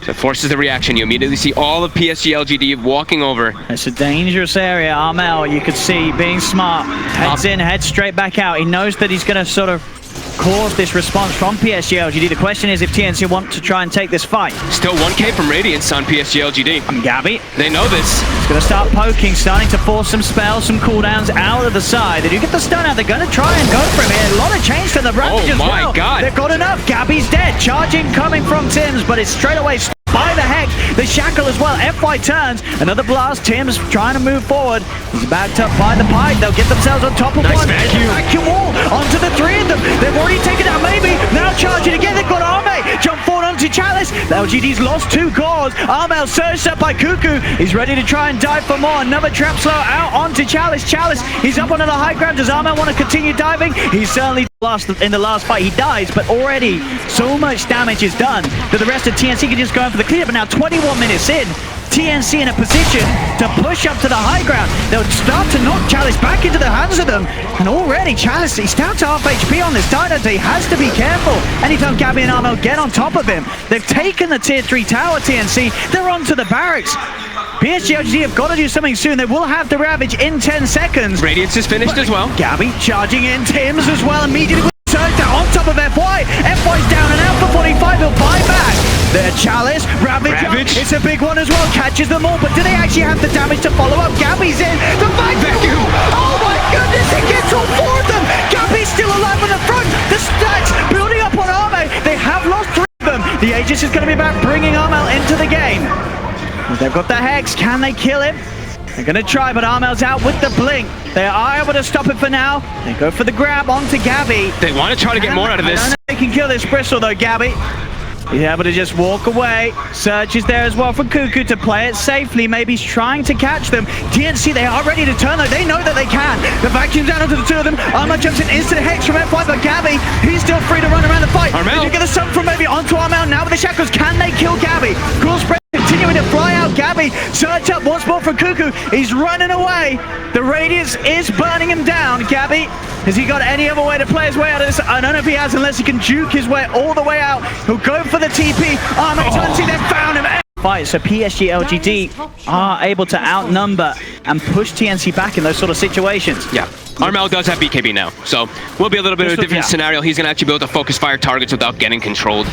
So it forces the reaction. You immediately see all of PSG.LGD walking over. It's a dangerous area. Armel, you could see, being smart. Heads in, heads straight back out. He knows that he's going to sort of cause this response from PSG.LGD. The question is if TNC want to try and take this fight. Still 1k from Radiance on PSG.LGD. Gabby. They know this. He's going to start poking, starting to force some spells, some cooldowns out of the side. They do get the stun out. They're going to try and go for him here. A lot of change to the Ravage as well. Oh my god. They've got enough. Gabby's dead. Charging coming from Tim's, but it's straight away by the heck. The shackle as well. FY turns. Another blast. Tim's trying to move forward. He's backed up by the pipe. They'll get themselves on top of one. Vacuum wall onto the three of them. They've already taken out Maybe. Now charging again. They've got Arme. Jump forward onto Chalice. LGD's lost 2 cores. Armel surged up by Kunkka. He's ready to try and dive for more. Another trap slow out onto Chalice. Chalice, he's up onto the high ground. Does Armel want to continue diving? He's certainly lost in the last fight. He dies, but already so much damage is done that the rest of TNC can just go in for the clear. But now 21 minutes in, TNC in a position to push up to the high ground. They'll start to knock Chalice back into the hands of them. And already Chalice, he's down to half HP on this Tidehunter. He has to be careful. Anytime Gabby and Armel get on top of him. They've taken the tier 3 tower, TNC. They're onto the barracks. PSG.LGD have got to do something soon. They will have the Ravage in 10 seconds. Radiance is finished as well. Gabby charging in. Tim's as well. Immediately with surge down on top of FY. FY's down and out for 45. He'll buy back. Their Chalice, Ravage. It's a big one as well, catches them all, but do they actually have the damage to follow up? Gabby's in, the Vacuum! Oh my goodness, it gets all 4 of them! Gabby's still alive on the front, the stacks building up on Arme, they have lost 3 of them. The Aegis is going to be about bringing Armel into the game. They've got the Hex, can they kill him? They're going to try, but Armel's out with the blink. They are able to stop it for now. They go for the grab onto Gabby. They want to try to get more out of this. I don't know if they can kill this Bristle though, Gabby. He's able to just walk away. Surge is there as well for Kunkka to play it safely. Maybe he's trying to catch them. TNC, they are ready to turn though. They know that they can. The vacuum's down onto the 2 of them. Armel jumps in instant hex from F5, but Gabby, he's still free to run around the fight. Armel. Did you get a sub from maybe onto Armel now with the shackles? Can they kill Gabby? Cool spread continuing to fly out. Gabby, surge up once more from Kunkka. He's running away. The radius is burning him down. Gabby, has he got any other way to play his way out of this? I don't know if he has, unless he can juke his way all the way out. He'll go for the TP. Turnsy, they've found him. Fight, so PSG.LGD are able to outnumber and push TNC back in those sort of situations. Yeah. Armel does have BKB now, so will be a little bit of a different scenario. He's going to actually be able to focus fire targets without getting controlled.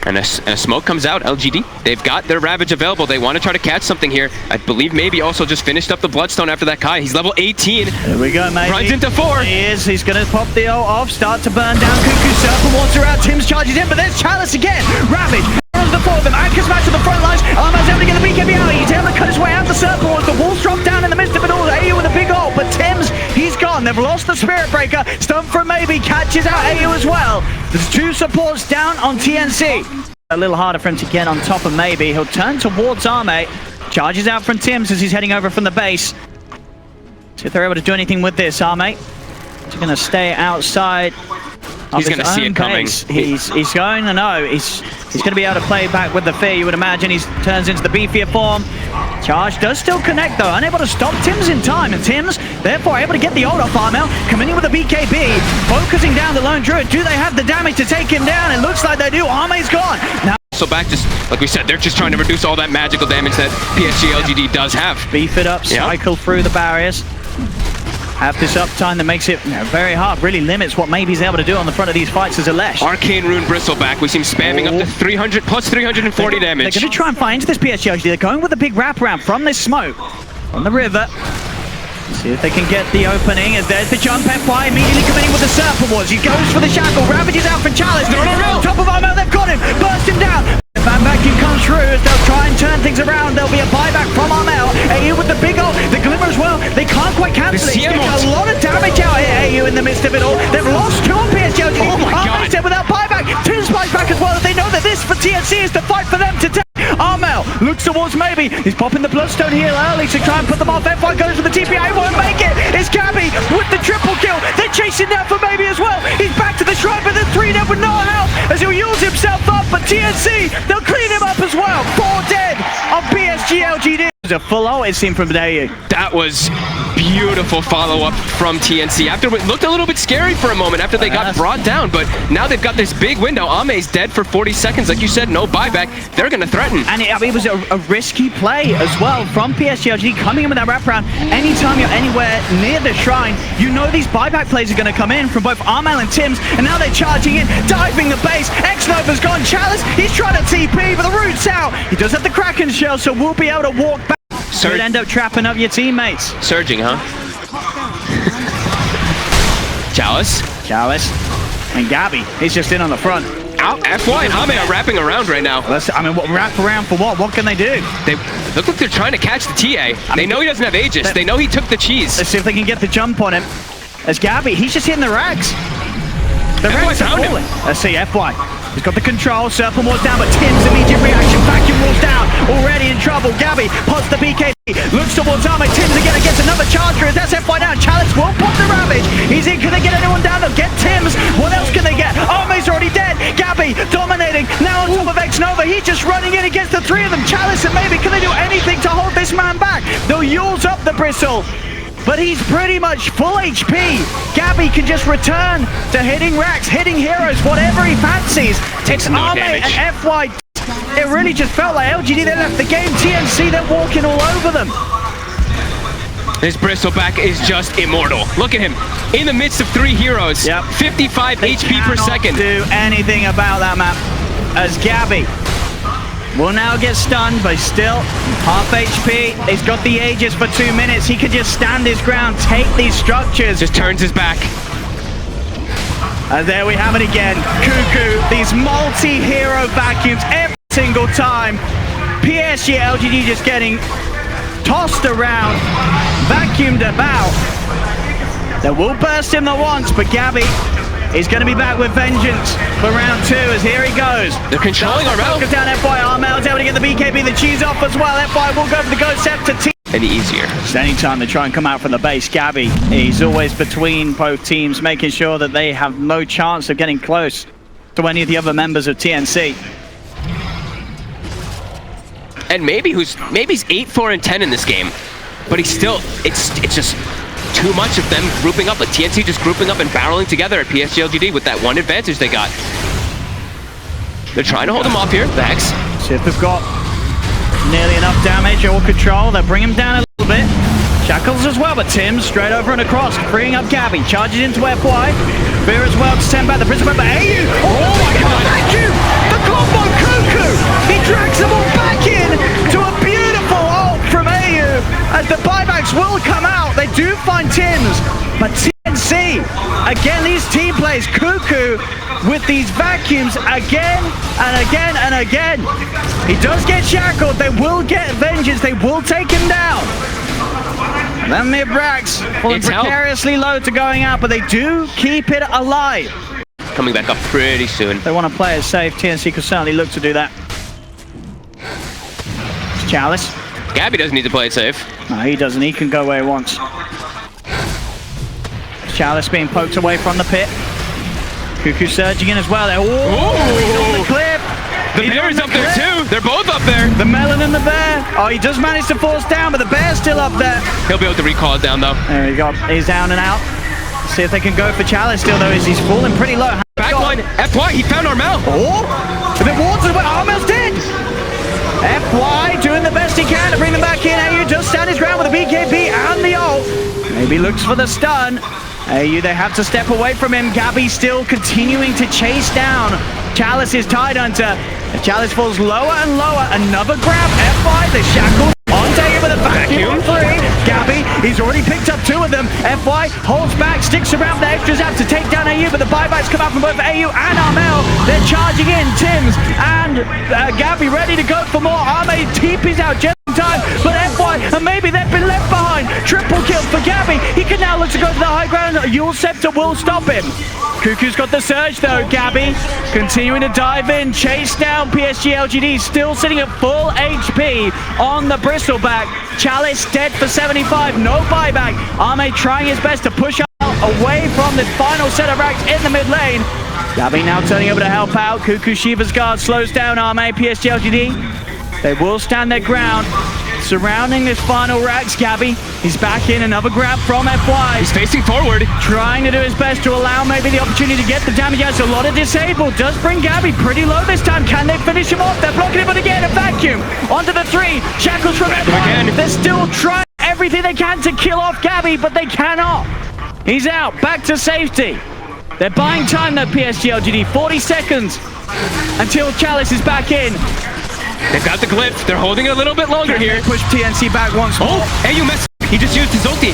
And a smoke comes out, LGD. They've got their Ravage available. They want to try to catch something here. I believe maybe also just finished up the Bloodstone after that Kai. He's level 18. Here we go, mate. Runs into 4. He is. He's going to pop the ult off, start to burn down. Kunkka Serpent wants her out. Tim's charges in, but there's Chalice again. Ravage. The 4 of them. Anchor's match to the front lines. Armel's able to get the BKB out. He's able to cut his way out the circle. As the walls drop down in the midst of it all. AU with a big ult, but Tim's, he's gone. They've lost the Spirit Breaker. Stun from Maybe catches out AU as well. There's 2 supports down on TNC. A little harder for him to get on top of Maybe. He'll turn towards Arme. Charges out from Tim's as he's heading over from the base. See if they're able to do anything with this. Arme is going to stay outside. He's going to see it coming. He's going to know. He's going to be able to play back with the fear, you would imagine. He turns into the beefier form. Charge does still connect though, unable to stop Tim's in time, and Tim's therefore able to get the ult off Armel, coming in with a BKB, focusing down the lone Druid. Do they have the damage to take him down? It looks like they do. Arme's gone. Now so back, just like we said, they're just trying to reduce all that magical damage that PSG.LGD does have. Beef it up, cycle through the barriers. Have this uptime that makes it very hard, really limits what maybe he's able to do on the front of these fights as a Lesh. Arcane Rune Bristleback, we see him spamming up to 300 plus 340 damage. They're going to try and find into this PSG.LGD. They're going with a big wraparound from this smoke, from the river. See if they can get the opening, as there's the jump. FY immediately committing with the Serpent Wars. He goes for the shackle, ravages out from Chalice. Top of Armel, they've got him, burst him down. Fan vacuum comes through as they'll try and turn things around. There'll be a buyback from Armel. AU with the big ult, the glimmer as well. They can't quite cancel it. He's getting a lot of damage out here, AU in the midst of it all. They've lost 2 on PSG.LGD. Oh my god. Dead without buyback. 2 spikes back as well. They know that this for TNC is the fight for them to take. Armel looks towards Maybe. He's popping the Bloodstone here early to try and put them off. F1 goes for the TPA, won't make it. It's Gabby with the triple kill. They're chasing down for Maybe as well. He's back to the shrine, but the 3 dead with no help as he'll use himself up. But TNC, they'll clean him up as well. 4 dead on PSG.LGD. a full ult, it seemed, from Dayu. That was beautiful follow-up from TNC. After it looked a little bit scary for a moment after they got brought down, but now they've got this big window. Ame's dead for 40 seconds. Like you said, no buyback. They're going to threaten. And it was a risky play as well from PSG.LGD coming in with that wraparound. Anytime you're anywhere near the shrine, you know these buyback plays are going to come in from both Armel and Tims, and now they're charging in, diving the base. X-Nova's gone. Chalice, he's trying to TP, but the route's out. He does have the Kraken shell, so we'll be able to walk back. You'll end up trapping up your teammates. Surging, huh? Chalice. And Gabby, he's just in on the front. Out. FY and Ame are wrapping around right now. Wrap around for what? What can they do? They look like they're trying to catch the TA. They know he doesn't have Aegis. They know he took the cheese. Let's see if they can get the jump on him. As Gabby, he's just hitting the rags. The rags are falling. Let's see, FY. He's got the control, Serpent Ward's down, but Tim's immediate reaction, Vacuum Ward's down, already in trouble. Gabby pots the BKB, looks towards Ame, Tim's again gets another charge through, that's FY down. Chalice will pop the Ravage, he's in, can they get anyone down? They'll get Tim's, what else can they get? Ame's already dead, Gabby dominating, now on top of X-Nova, he's just running in against the three of them. Chalice and maybe, can they do anything to hold this man back? They'll use up the Bristle. But he's pretty much full HP. Gabby can just return to hitting racks, hitting heroes, whatever he fancies. It's Ame and FY. It really just felt like LGD, they left the game. TNC, they're walking all over them. This Bristleback is just immortal. Look at him. In the midst of three heroes. Yep. 55 HP per second. Do anything about that map. As Gabby will now get stunned, but still half HP. He's got the Aegis for 2 minutes. He can just stand his ground, take these structures. Just turns his back. And there we have it again. Cuckoo, these multi-hero vacuums every single time. PSG.LGD just getting tossed around, vacuumed about. They will burst him the once, but Gabby is going to be back with vengeance for round 2 as here he goes. They're controlling Armel. Goes down FY. Armel's able to get the BKB, the cheese off as well. FY will go for the Ghost Scepter. Any easier. Just anytime they try and come out from the base, Gabby, he's always between both teams, making sure that they have no chance of getting close to any of the other members of TNC. And maybe he's 8-4 and 10 in this game, but he's still, it's just too much of them grouping up, like TNC just grouping up and barreling together at PSG.LGD with that one advantage they got. They're trying to hold him off here, the Hex. See if they've got nearly enough damage or control. They'll bring him down a little bit. Shackles as well, but Tim straight over and across, freeing up Gabby, charges into FY. Fear as well to send back the Bristleback, but AU! Oh my god, thank you! The combo Cuckoo! He drags them all back in to a beautiful ult from AU as the buybacks will come out. They do find Tims, but TNC, again, these team plays, Cuckoo with these vacuums again and again and again. He does get shackled, they will get vengeance, they will take him down. And then mid-racks falling precariously low to going out, but they do keep it alive. Coming back up pretty soon. They want to play it safe. TNC could certainly look to do that. It's Chalice. Gabby doesn't need to play it safe. No, he doesn't. He can go where he wants. Chalice being poked away from the pit. Cuckoo surging in as well. He's on the clip. The bear is up there too. They're both up there. The melon and the bear. Oh, he does manage to force down, but the bear's still up there. He'll be able to recall it down though. There we go. He's down and out. See if they can go for Chalice still though, as he's falling pretty low. Backline, FY, he found Armel. Oh, the Wards away. Armel's dead. FY doing the best he can to bring them back in. AU does stand his ground with the BKB and the ult. Maybe looks for the stun. AU, they have to step away from him. Gabby still continuing to chase down Chalice's Tidehunter. Chalice falls lower and lower. Another grab. FY, the shackle on Dayu with a vacuum free. Gabby, he's already picked up 2 of them. FY holds back, sticks around the extras out to take down AU, but the buybacks come out from both AU and Armel. They're charging in. Tims and Gabby ready to go for more. Ame TP's out just in time, but FY, and maybe they've been left behind. Triple kill for Gabby. He can now look to go to the high ground. Yule Scepter will stop him. Cuckoo's got the surge though. Gabby continuing to dive in, chase down PSG.LGD, still sitting at full HP on the Bristleback. Chalice dead for 75, no buyback. Ame trying his best to push away from this final set of racks in the mid lane. Gabby now turning over to help out. Cuckoo Shiva's guard slows down Ame. PSG.LGD, they will stand their ground. surrounding this final racks. Gabby, he's back in, another grab from FY. He's facing forward. Trying to do his best to allow maybe the opportunity to get the damage out. So a lot of disable. Does bring Gabby pretty low this time. Can they finish him off? They're blocking him, but again, a vacuum. Onto the 3. Shackles from FY. They're still trying everything they can to kill off Gabby, but they cannot. He's out. Back to safety. They're buying time, though, PSG.LGD. 40 seconds until Chalice is back in. They've got the glyph. They're holding it a little bit longer here. Push TNC back once more. Oh, hey, you messed. He just used his ulti.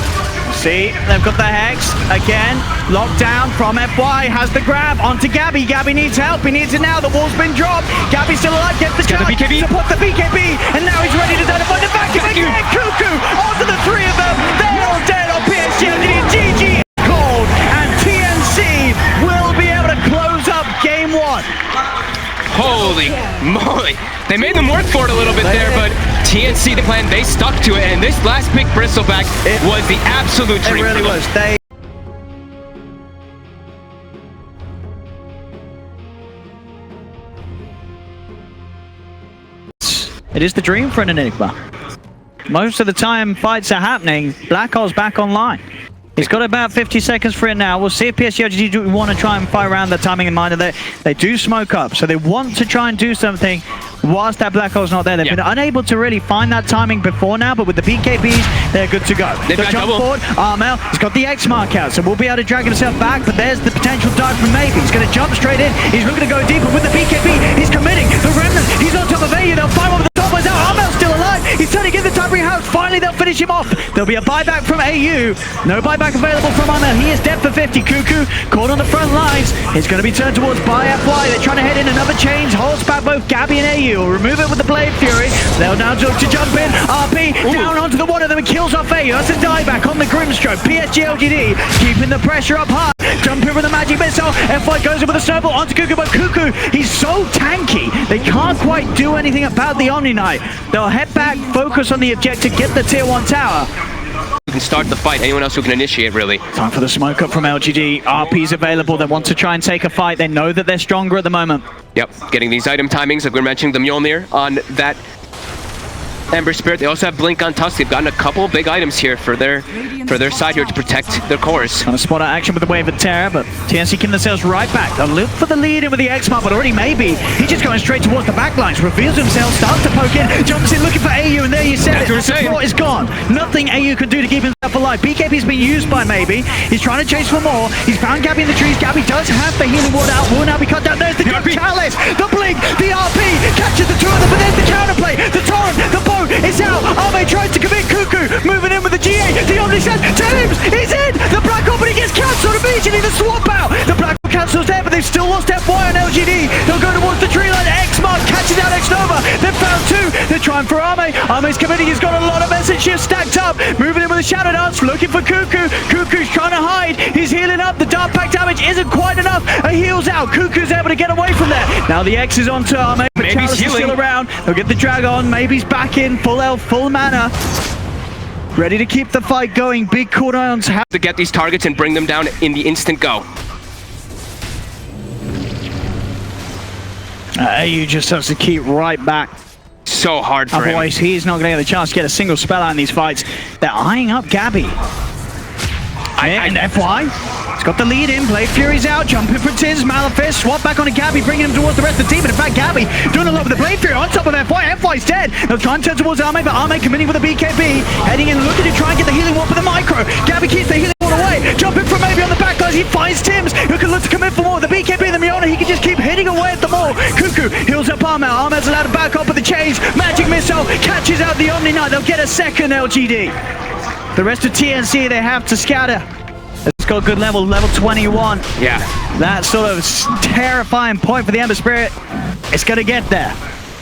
See, they've got the Hex again. Locked down from FY. Has the grab onto Gabby. Gabby needs help. He needs it now. The wall's been dropped. Gabby's still alive. Gets the charge. Support the BKB. And now he's ready to dynamite the vacuum again. Kunkka onto the 3 of them. They're all dead on PSG.LGD. GG called. And TNC will be able to close up game 1. Holy moly. They made them work for it a little bit there, but TNC, the plan, they stuck to it. And this last pick, Bristleback, was the absolute dream. It really was. It is the dream for an Enigma. Most of the time fights are happening, Black Hole's back online. He's got about 50 seconds for it now. We'll see if PSG.LGD do want to try and fight around the timing in mind. They do smoke up, so they want to try and do something whilst that Black Hole's not there. They've been unable to really find that timing before now, but with the BKBs, they're good to go. They've got jump forward. Armel, he's got the X mark out, so we'll be able to drag himself back, but there's the potential dive from Maybe. He's going to jump straight in. He's looking to go deeper with the BKB. He's committing. The Remnant, he's on top of AU. They'll find one with the top ones out. Armel's still alive. He's trying to get the Timbre house. Finally, they'll finish him off. There'll be a buyback from AU. No buyback available from Armel. He is dead for 50. Kunkka caught on the front lines. He's going to be turned towards by FY. They're trying to head in another change. Holds back both Gabby and AU. Will remove it with the Blade Fury. They'll now look to jump in. RP down onto the one of them and kills off AU. That's a dieback on the Grimstroke. PSG.LGD keeping the pressure up high. Jump in with the magic missile. FY goes in with a snowball onto Kunkka, but Kunkka, he's so tanky. They can't quite do anything about the Omniknight. They'll head back, focus on the objective, get the tier 1 tower. Who can start the fight, anyone else who can initiate, really. Time for the smoke up from LGD. RP's available. They want to try and take a fight. They know that they're stronger at the moment. Yep, getting these item timings, like we were mentioning, the Mjolnir on that Ember Spirit. They also have Blink on Tusk. They've gotten a couple big items here for their side here to protect their cores. On a spot out action with the Wave of Terror, but TNC keeping themselves right back. They'll look for the lead in with the X-Mark, but already Maybe. He's just going straight towards the backlines. Reveals himself, starts to poke in, jumps in looking for AU, and there you said it. The support is gone. Nothing AU can do to keep himself alive. BKB's been used by Maybe. He's trying to chase for more. He's found Gabby in the trees. Gabby does have the healing ward out. Will now be cut down. There's the Chalice, the Blink, the RP. Catches the 2 of them, but there's the counterplay. The Torrent, the boat is out. Arme tries to commit. Kunkka moving in with the GA. The Omniscient. James is in. The Black Hole, but he gets cancelled immediately. The swap out. The Black Hole cancels there, but they've still lost FY on LGD. They'll go towards the tree line. X-Mark catches out X-Nova. They've found 2. They're trying for Arme. Arme's committing. He's got a lot of message shifts stacked up. Moving in with a Shadow Dance. Looking for Kunkka. Kunkka's trying to hide. He's healing up. The Dark Pack damage isn't quite enough. A heal's out. Kunkka's able to get away from there. Now the X is onto Arme, but Chalice is still around. They'll get the drag on. Maybe's back in. Full health, full mana. Ready to keep the fight going. Big cooldowns. To get these targets and bring them down in the instant go. AU just has to keep right back. So hard for him. Otherwise, he's not going to get a chance to get a single spell out in these fights. They're eyeing up Gabby. And FY, he's got the lead in. Blade Fury's out. Jumping for Tiz. Malefice. Swap back onto Gabby, bringing him towards the rest of the team. But in fact, Gabby doing a lot with the Blade Fury on top of FY. FY's dead. They'll try and turn towards Arme, but Arme committing with a BKB. Heading in, looking to try and get the healing ward for the micro. Gabby keeps the healing ward away. Jumping from Maybe on the back lines. He finds Tims, who can look to commit for more. The BKB and the Mjolnir, he can just keep hitting away at them all. Kunkka heals up Armel. Armel's allowed to back up with the change. Magic Missile catches out the Omniknight. They'll get a second LGD. The rest of TNC, they have to scatter. It's got good level 21. Yeah. That sort of terrifying point for the Ember Spirit. It's going to get there.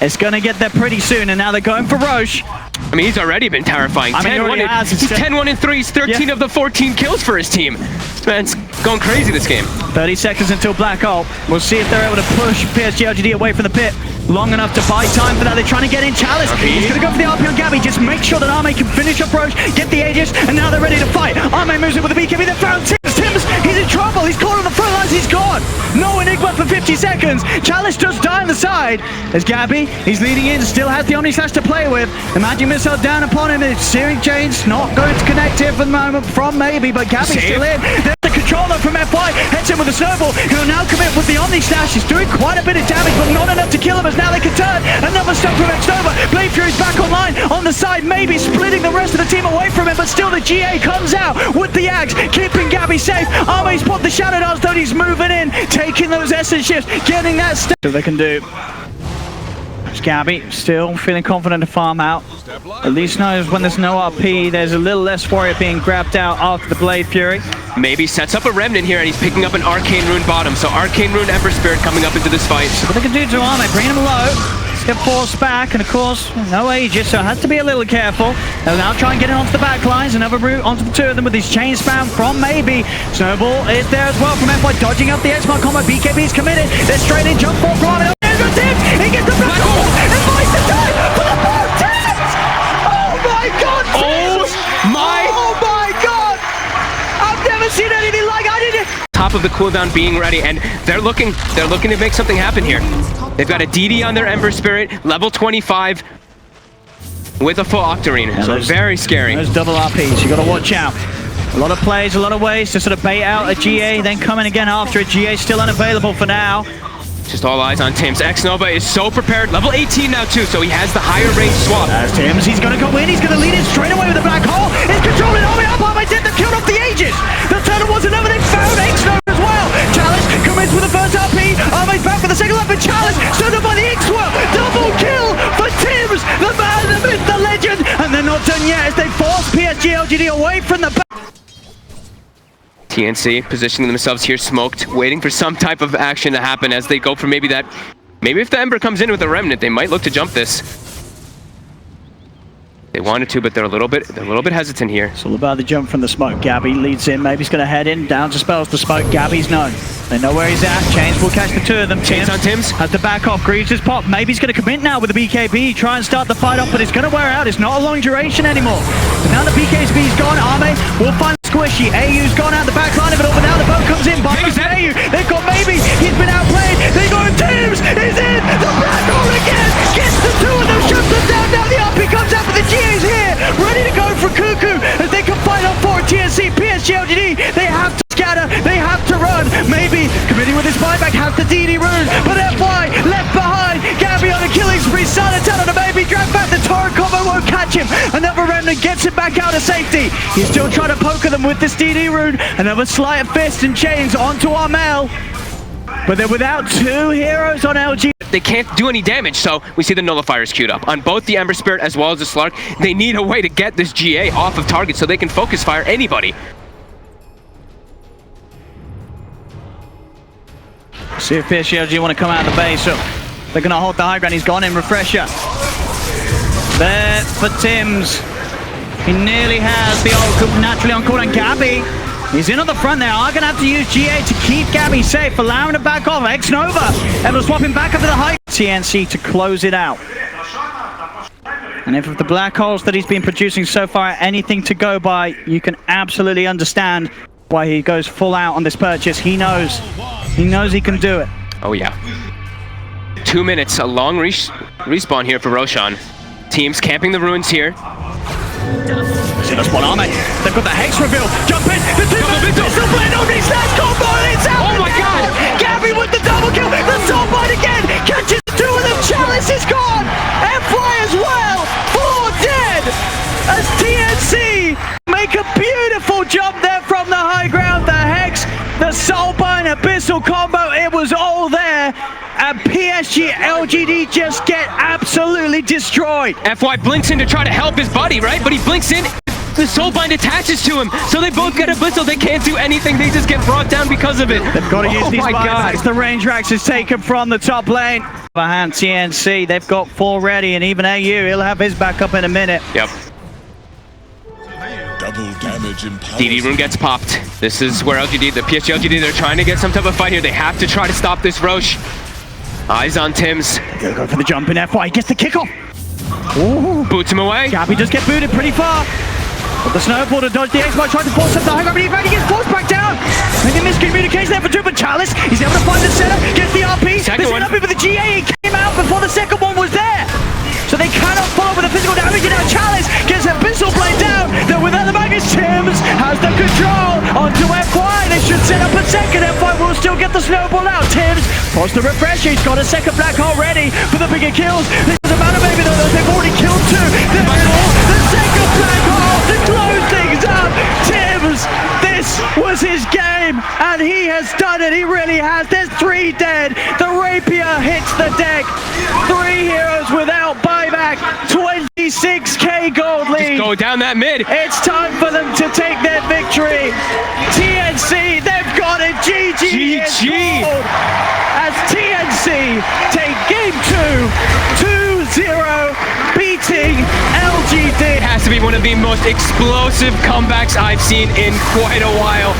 It's going to get there pretty soon, and now they're going for Roche. I mean, he's already been terrifying. He's 10-1 in 3s, 13 of the 14 kills for his team. This man's going crazy this game. 30 seconds until Black Hole. We'll see if they're able to push PSG.LGD away from the pit long enough to buy time for that. They're trying to get in Chalice. He's going to go for the RP on Gabby. Just make sure that Arme can finish up Roche, get the Aegis, and now they're ready to fight. Arme moves in with the BKB. They found Tims. Tims, he's in trouble. He's caught on the front lines. He's gone. No Enigma for 50 60 seconds. Chalice does die on the side. There's Gabby. He's leading in. Still has the Omnislash to play with. The magic missile down upon him. It's Searing Chains not going to connect here for the moment from Maybe, but Gabby's still in. There's the controller from FY. Heads in with a snowball. He'll now commit with the Omnislash. He's doing quite a bit of damage, but not enough to kill him as now they can turn. Another stun from Xnova. Blade Fury's back online. On the side, Maybe splitting the rest of the team away from him, but still the GA comes out with the axe, keeping Gabby safe. Army's put the Shadow Dance, though he's moving in, taking those essence shifts, getting that step. They can do. It's Gabby still feeling confident to farm out. At least knows when there's no RP, there's a little less worry of being grabbed out after the Blade Fury. Maybe sets up a Remnant here, and he's picking up an Arcane Rune bottom. So Arcane Rune Ember Spirit coming up into this fight. So what they can do to Army, bring him low. Get forced back, and of course, no Aegis, so has to be a little careful. They'll now try and get it onto the back lines. Another route onto the two of them with his chain spam from Maybe. Snowball is there as well from FY, dodging up the X-Mark combo. BKB's committed. They're straight in, jump for Army. He gets the black hole, invites the time for the both teams! Oh my god! Oh my god! I've never seen anything like I did. Top of the cooldown being ready, and they're looking to make something happen here. They've got a DD on their Ember Spirit, level 25, with a full Octarine. Yeah, so very scary. Those double RPs, you gotta watch out. A lot of plays, a lot of ways to sort of bait out a GA, then coming again after a GA, still unavailable for now. Just all eyes on Tims. Xnova is so prepared. Level 18 now too, so he has the higher range swap. As Tims, he's gonna go in, he's gonna lead it straight away with the black hole. He's controlling Army up, Army did the kill off the Aegis. The turtle was another, they found Xnova as well. Chalice commits with the first RP. Army's back for the second lap, and Chalice stood up by the X-Swirl. Double kill for Tims, the man, the myth, the legend. And they're not done yet as they force PSG.LGD away from the back. TNC positioning themselves here, smoked, waiting for some type of action to happen as they go for maybe that. Maybe if the Ember comes in with a Remnant, they might look to jump this. They wanted to, but they're a little bit hesitant here. It's all about the jump from the smoke. Gabby leads in. Maybe he's going to head in. Down to spells the smoke. Gabby's known. They know where he's at. Chains will catch the two of them. Chains on Tims. Has to back off. Grieves his pop. Maybe he's going to commit now with the BKB. Try and start the fight off, but it's going to wear out. It's not a long duration anymore. So now the BKB's gone. Arme will find Squishy. AU's gone out the back line of it all, but now the boat comes in. By AU. They've got Maybe. He's been outplayed. They go Tims. He's in. The black hole again. Gets the two of them. Shuts them down. Now the RP comes out, but the GA's here. Ready to go for Kunkka as they can fight on for TNC. PSG.LGD. They have to scatter. They have to run. Maybe committing with his buyback, has the DD rune, but FY left behind. Gabby on a killing spree. Silent out on a Maybe. Drag back. The torrent combo won't catch him. Another Remnant gets him back out of safety. He's still trying to poke them with this DD rune. Another sleight of fist and chains onto Armel. But they're without two heroes on LG. They can't do any damage, so we see the nullifiers queued up on both the Ember Spirit as well as the Slark. They need a way to get this GA off of target so they can focus fire anybody. See if PSG.LGD want to come out of the base, so they're going to hold the high ground. He's gone in, refresher. There for Tims. He nearly has the ult naturally on cooldown. Gabby, he's in on the front there. Are going to have to use GA to keep Gabby safe, allowing him back off. Xnova, Ember swapping back up to the high. TNC to close it out. And if the black holes that he's been producing so far are anything to go by, you can absolutely understand why he goes full out on this purchase. He knows he can do it. Oh yeah. 2 minutes, a long respawn here for Roshan. Teams camping the ruins here. See the spawn Arme. They've got the Hex reveal. Jump in. The Pistol Blade on his last combo. It's out. Oh my god. Gabby with the double kill. The Soul Bite again. Catches two of them. Chalice is gone. Empire as well. 4 dead. As TNC make a beautiful jump there from the high ground. The Hex, the Soulbind, Abyssal combo, it was all there. And PSG.LGD just get absolutely destroyed. FY blinks in to try to help his buddy, right? But he blinks in, the Soulbind attaches to him. So they both get Abyssal, they can't do anything, they just get brought down because of it. They've got to use these buybacks. The range racks is taken from the top lane. Behind TNC, they've got 4 ready, and even AU, he'll have his back up in a minute. Yep. DD rune gets popped. This is where LGD, the PSG.LGD, they're trying to get some type of fight here. They have to try to stop this Roche. Eyes on Tims. Gonna go for the jump in FY. He gets the kickoff. Ooh. Boots him away. Gabby does get booted pretty far. The snowball to dodge the X-Bot, trying to force up the high gravity, he gets forced back down. And the miscommunication there for Druid, but Chalice, he's able to find the center, gets the RP. There's an up with the GA, he came out before the second one was there. So they cannot follow with the physical damage, and now Chalice gets a Pistol Blade down. Then without the Magnus, Tims has the control onto FY. They should set up a second, FY will still get the snowball out. Tims posts the refresh, he's got a second black hole ready for the bigger kills. This doesn't matter, maybe though, they've already killed two. They're the second black hole to close things up. Tims, this was his game, and he has done it, he really has. There's 3 dead, the Rapier hits the deck. 3 heroes without buyback, 26k gold lead. Just go down that mid. It's time for them to take their victory. TNC, they've got it. GG. As TNC take game 2, 2-0, beating LGD. It has to be one of the most explosive comebacks I've seen in quite a while.